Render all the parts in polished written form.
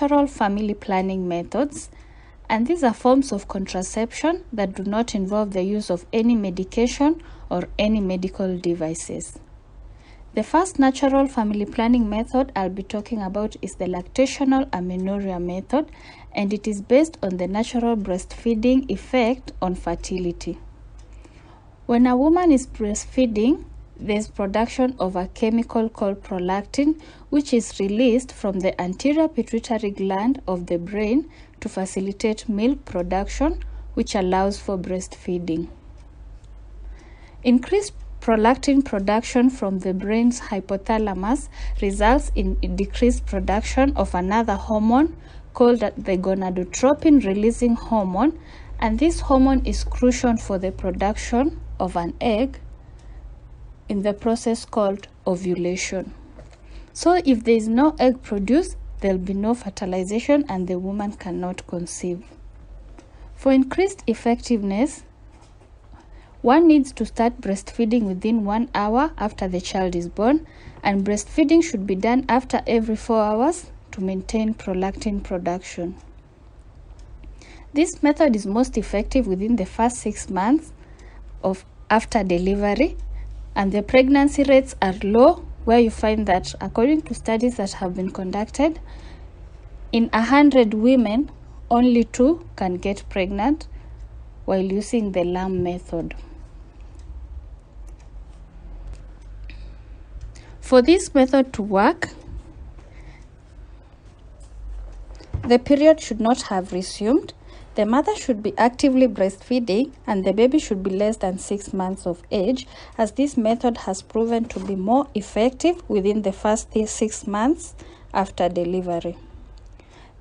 natural family planning methods, and these are forms of contraception that do not involve the use of any medication or any medical devices. The first natural family planning method I'll be talking about is the lactational amenorrhea method, and it is based on the natural breastfeeding effect on fertility. When a woman is breastfeeding, there's production of a chemical called prolactin, which is released from the anterior pituitary gland of the brain to facilitate milk production, which allows for breastfeeding. Increased prolactin production from the brain's hypothalamus results in decreased production of another hormone called the gonadotropin releasing hormone, and this hormone is crucial for the production of an egg in the process called ovulation. So if there is no egg produced, there will be no fertilization and the woman cannot conceive. For increased effectiveness, one needs to start breastfeeding within 1 hour after the child is born, and breastfeeding should be done after every 4 hours to maintain prolactin production. This method is most effective within the first 6 months after delivery, and the pregnancy rates are low, where you find that, according to studies that have been conducted, in 100 women, only 2 can get pregnant while using the LAM method. For this method to work, the period should not have resumed, the mother should be actively breastfeeding, and the baby should be less than 6 months of age, as this method has proven to be more effective within the first 6 months after delivery.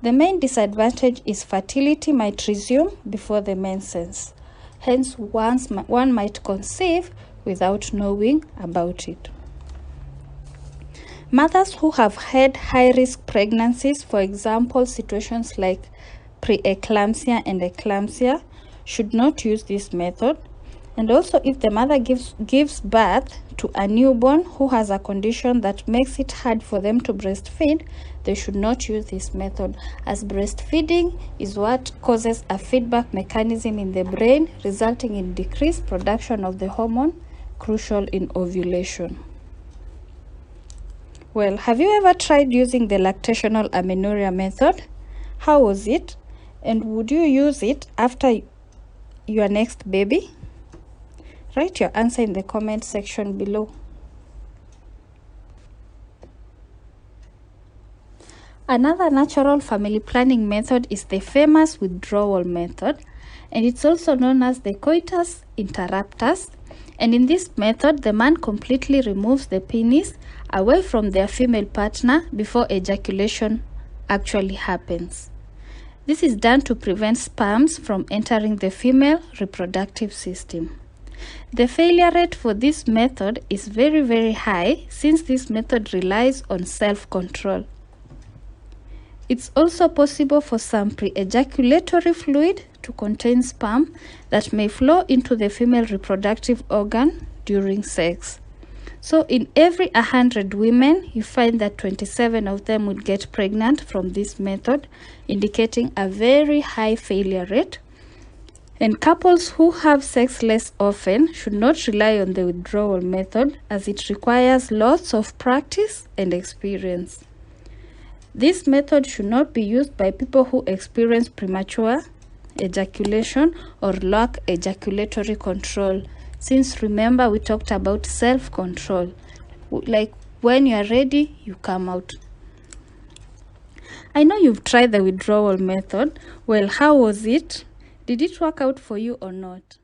The main disadvantage is fertility might resume before the menses. Hence, one might conceive without knowing about it. Mothers who have had high-risk pregnancies, for example, situations like preeclampsia and eclampsia, should not use this method. And also, if the mother gives birth to a newborn who has a condition that makes it hard for them to breastfeed, they should not use this method, as breastfeeding is what causes a feedback mechanism in the brain, resulting in decreased production of the hormone crucial in ovulation. Well, have you ever tried using the lactational amenorrhea method? How was it? And would you use it after your next baby? Write your answer in the comment section below. Another natural family planning method is the famous withdrawal method, and it's also known as the coitus interruptus. And in this method, the man completely removes the penis away from their female partner before ejaculation actually happens. This is done to prevent sperms from entering the female reproductive system. The failure rate for this method is very, very high, since this method relies on self-control. It's also possible for some pre-ejaculatory fluid to contain sperm that may flow into the female reproductive organ during sex. So in every 100 women, you find that 27 of them would get pregnant from this method, indicating a very high failure rate. And couples who have sex less often should not rely on the withdrawal method, as it requires lots of practice and experience. This method should not be used by people who experience premature ejaculation or lack ejaculatory control, since remember we talked about self-control, like when you are ready, you come out. I know you've tried the withdrawal method. Well, how was it? Did it work out for you or not?